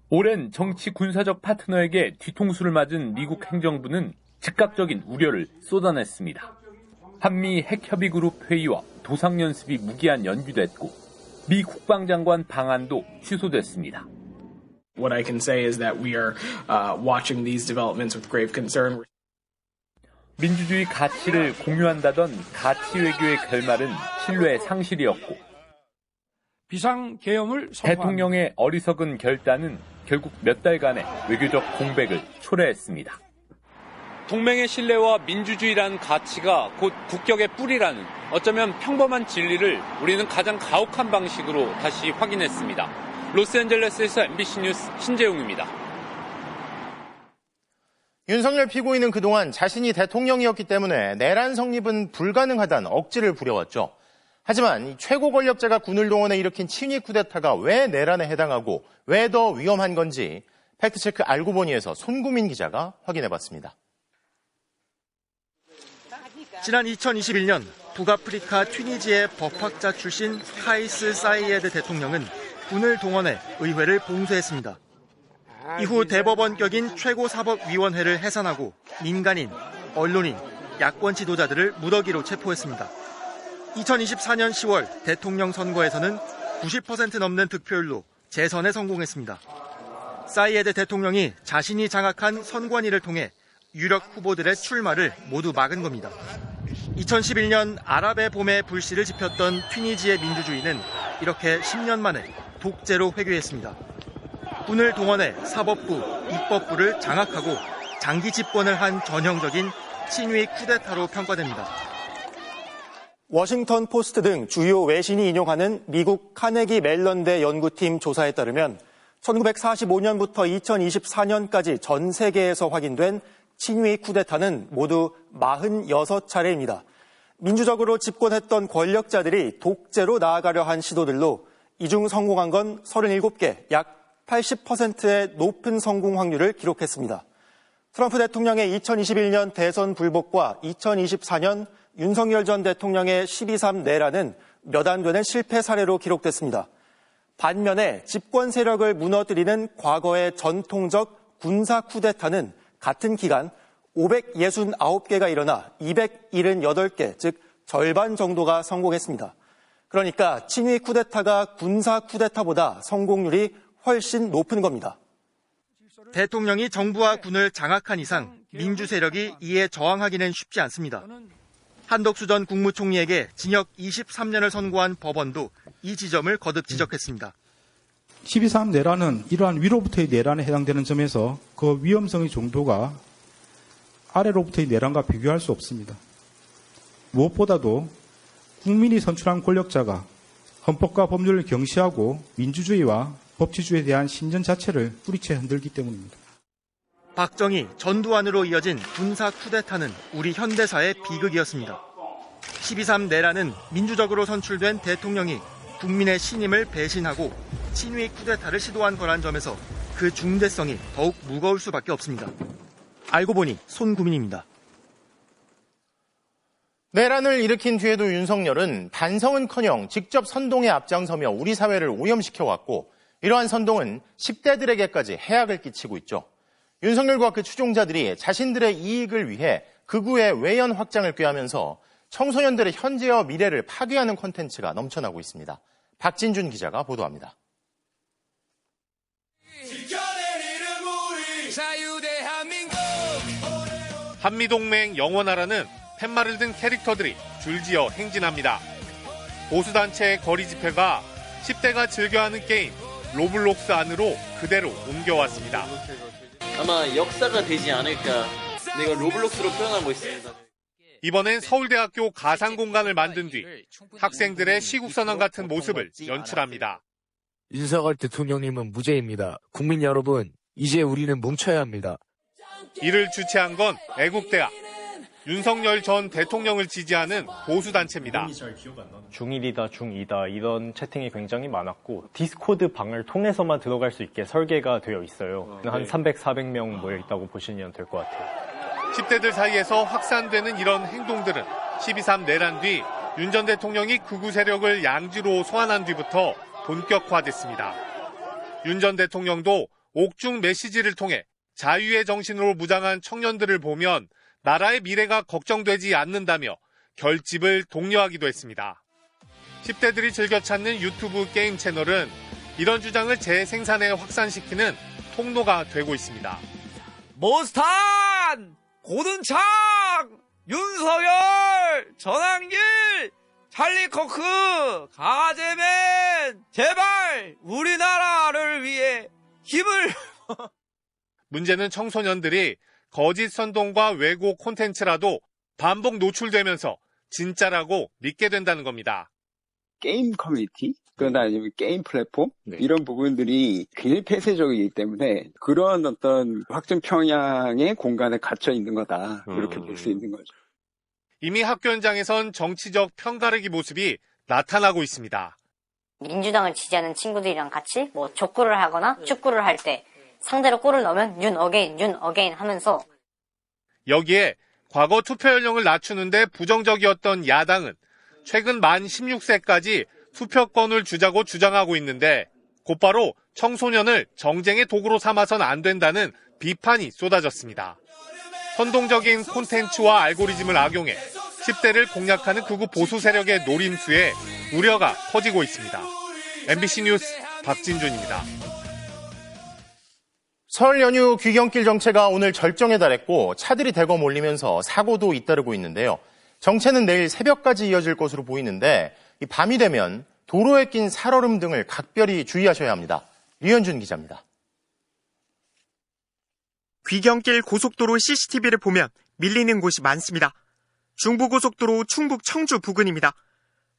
오랜 정치 군사적 파트너에게 뒤통수를 맞은 미국 행정부는 즉각적인 우려를 쏟아냈습니다. 한미 핵협의그룹 회의와 도상연습이 무기한 연기됐고 미 국방장관 방한도 취소됐습니다. What I can say is that we are watching these developments with grave concern. 민주주의 가치를 공유한다던 가치 외교의 결말은 신뢰의 상실이었고 비상계엄을 대통령의 어리석은 결단은 결국 몇 달간의 외교적 공백을 초래했습니다. 동맹의 신뢰와 민주주의라는 가치가 곧 국격의 뿌리라는 어쩌면 평범한 진리를 우리는 가장 가혹한 방식으로 다시 확인했습니다. 로스앤젤레스에서 MBC 뉴스 신재웅입니다. 윤석열 피고인은 그동안 자신이 대통령이었기 때문에 내란 성립은 불가능하다는 억지를 부려왔죠. 하지만 최고 권력자가 군을 동원해 일으킨 친위 쿠데타가 왜 내란에 해당하고 왜 더 위험한 건지 팩트체크 알고 보니에서 손구민 기자가 확인해봤습니다. 지난 2021년 북아프리카 튀니지의 법학자 출신 카이스 사이에드 대통령은 군을 동원해 의회를 봉쇄했습니다. 이후 대법원격인 최고사법위원회를 해산하고 민간인, 언론인, 야권 지도자들을 무더기로 체포했습니다. 2024년 10월 대통령 선거에서는 90% 넘는 득표율로 재선에 성공했습니다. 사이에드 대통령이 자신이 장악한 선관위를 통해 유력 후보들의 출마를 모두 막은 겁니다. 2011년 아랍의 봄에 불씨를 지폈던 튀니지의 민주주의는 이렇게 10년 만에 독재로 회귀했습니다. 군을 동원해 사법부, 입법부를 장악하고 장기 집권을 한 전형적인 친위 쿠데타로 평가됩니다. 워싱턴 포스트 등 주요 외신이 인용하는 미국 카네기 멜런대 연구팀 조사에 따르면 1945년부터 2024년까지 전 세계에서 확인된 친위 쿠데타는 모두 46차례입니다. 민주적으로 집권했던 권력자들이 독재로 나아가려 한 시도들로 이 중 성공한 건 37개, 약 80%의 높은 성공 확률을 기록했습니다. 트럼프 대통령의 2021년 대선 불복과 2024년 윤석열 전 대통령의 12.3 내란은 몇 안 되는 실패 사례로 기록됐습니다. 반면에 집권 세력을 무너뜨리는 과거의 전통적 군사 쿠데타는 같은 기간 569개가 일어나 278개, 즉 절반 정도가 성공했습니다. 그러니까 친위 쿠데타가 군사 쿠데타보다 성공률이 훨씬 높은 겁니다. 대통령이 정부와 군을 장악한 이상 민주 세력이 이에 저항하기는 쉽지 않습니다. 한덕수 전 국무총리에게 징역 23년을 선고한 법원도 이 지점을 거듭 지적했습니다. 12.3 내란은 이러한 위로부터의 내란에 해당되는 점에서 그 위험성의 정도가 아래로부터의 내란과 비교할 수 없습니다. 무엇보다도 국민이 선출한 권력자가 헌법과 법률을 경시하고 민주주의와 법치주의에 대한 신전 자체를 뿌리채 흔들기 때문입니다. 박정희, 전두환으로 이어진 군사 쿠데타는 우리 현대사의 비극이었습니다. 12.3 내란은 민주적으로 선출된 대통령이 국민의 신임을 배신하고 친위 쿠데타를 시도한 거란 점에서 그 중대성이 더욱 무거울 수밖에 없습니다. 알고 보니 손구민입니다. 내란을 일으킨 뒤에도 윤석열은 반성은커녕 직접 선동에 앞장서며 우리 사회를 오염시켜왔고 이러한 선동은 10대들에게까지 해악을 끼치고 있죠. 윤석열과 그 추종자들이 자신들의 이익을 위해 극우의 외연 확장을 꾀하면서 청소년들의 현재와 미래를 파괴하는 콘텐츠가 넘쳐나고 있습니다. 박진준 기자가 보도합니다. 한미동맹 영원하라는 팻말을 든 캐릭터들이 줄지어 행진합니다. 보수단체의 거리 집회가 10대가 즐겨하는 게임 로블록스 안으로 그대로 옮겨왔습니다. 아마 역사가 되지 않을까. 내가 로블록스로 표현하고 있습니다. 이번엔 서울대학교 가상공간을 만든 뒤 학생들의 시국선언 같은 모습을 연출합니다. 윤석열 대통령님은 무죄입니다. 국민 여러분, 이제 우리는 뭉쳐야 합니다. 이를 주최한 건 애국대학. 윤석열 전 대통령을 지지하는 보수단체입니다. 중1이다, 중2다 이런 채팅이 굉장히 많았고 디스코드 방을 통해서만 들어갈 수 있게 설계가 되어 있어요. 한 300, 400명 모여있다고 보시면 될 것 같아요. 10대들 사이에서 확산되는 이런 행동들은 12.3 내란 뒤 윤 전 대통령이 극우 세력을 양지로 소환한 뒤부터 본격화됐습니다. 윤 전 대통령도 옥중 메시지를 통해 자유의 정신으로 무장한 청년들을 보면 나라의 미래가 걱정되지 않는다며 결집을 독려하기도 했습니다. 10대들이 즐겨 찾는 유튜브 게임 채널은 이런 주장을 재생산해 확산시키는 통로가 되고 있습니다. 몬스탄! 고든창! 윤석열! 전환길! 찰리커크! 가제맨! 제발 우리나라를 위해 힘을! 문제는 청소년들이 거짓 선동과 왜곡 콘텐츠라도 반복 노출되면서 진짜라고 믿게 된다는 겁니다. 게임 커뮤니티, 그러나 아니면 게임 플랫폼, 이런 부분들이 굉장히 폐쇄적이기 때문에 그런 어떤 확증 평양의 공간에 갇혀 있는 거다. 그렇게 볼 수 있는 거죠. 이미 학교 현장에선 정치적 편가르기 모습이 나타나고 있습니다. 민주당을 지지하는 친구들이랑 같이 뭐 족구를 하거나 축구를 할 때 상대로 골을 넣으면 윤 어게인 하면서 여기에 과거 투표 연령을 낮추는데 부정적이었던 야당은 최근 만 16세까지 투표권을 주자고 주장하고 있는데 곧바로 청소년을 정쟁의 도구로 삼아선 안 된다는 비판이 쏟아졌습니다. 선동적인 콘텐츠와 알고리즘을 악용해 10대를 공략하는 극우 보수 세력의 노림수에 우려가 커지고 있습니다. MBC 뉴스 박진준입니다. 설 연휴 귀경길 정체가 오늘 절정에 달했고 차들이 대거 몰리면서 사고도 잇따르고 있는데요. 정체는 내일 새벽까지 이어질 것으로 보이는데 밤이 되면 도로에 낀 살얼음 등을 각별히 주의하셔야 합니다. 류현준 기자입니다. 귀경길 고속도로 CCTV를 보면 밀리는 곳이 많습니다. 중부고속도로 충북 청주 부근입니다.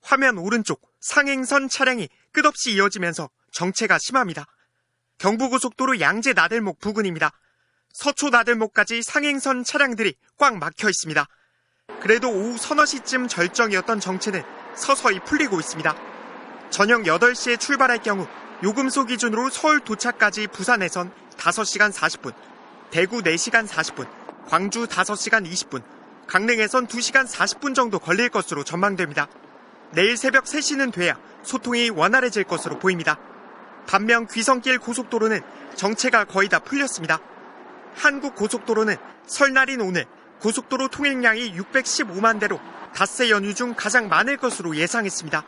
화면 오른쪽 상행선 차량이 끝없이 이어지면서 정체가 심합니다. 경부고속도로 양재 나들목 부근입니다. 서초 나들목까지 상행선 차량들이 꽉 막혀 있습니다. 그래도 오후 서너 시쯤 절정이었던 정체는 서서히 풀리고 있습니다. 저녁 8시에 출발할 경우 요금소 기준으로 서울 도착까지 부산에선 5시간 40분, 대구 4시간 40분, 광주 5시간 20분, 강릉에선 2시간 40분 정도 걸릴 것으로 전망됩니다. 내일 새벽 3시는 돼야 소통이 원활해질 것으로 보입니다. 반면 귀성길 고속도로는 정체가 거의 다 풀렸습니다. 한국고속도로는 설날인 오늘 고속도로 통행량이 615만 대로 닷새 연휴 중 가장 많을 것으로 예상했습니다.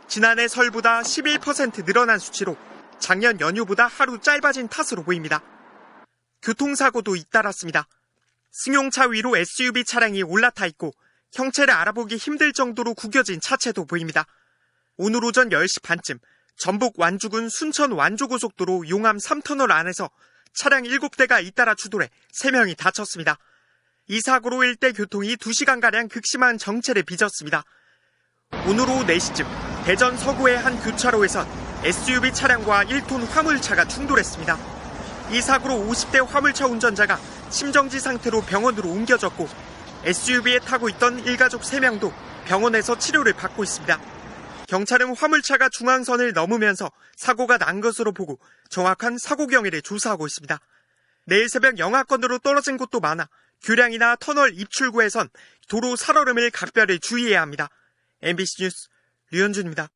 지난해 설보다 11% 늘어난 수치로 작년 연휴보다 하루 짧아진 탓으로 보입니다. 교통사고도 잇따랐습니다. 승용차 위로 SUV 차량이 올라타 있고 형체를 알아보기 힘들 정도로 구겨진 차체도 보입니다. 오늘 오전 10시 반쯤 전북 완주군 순천 완주고속도로 용암 3터널 안에서 차량 7대가 잇따라 추돌해 3명이 다쳤습니다. 이 사고로 일대 교통이 2시간가량 극심한 정체를 빚었습니다. 오늘 오후 4시쯤 대전 서구의 한 교차로에선 SUV 차량과 1톤 화물차가 충돌했습니다. 이 사고로 50대 화물차 운전자가 심정지 상태로 병원으로 옮겨졌고 SUV에 타고 있던 일가족 3명도 병원에서 치료를 받고 있습니다. 경찰은 화물차가 중앙선을 넘으면서 사고가 난 것으로 보고 정확한 사고 경위를 조사하고 있습니다. 내일 새벽 영하권으로 떨어진 곳도 많아 교량이나 터널 입출구에선 도로 살얼음을 각별히 주의해야 합니다. MBC 뉴스 류현준입니다.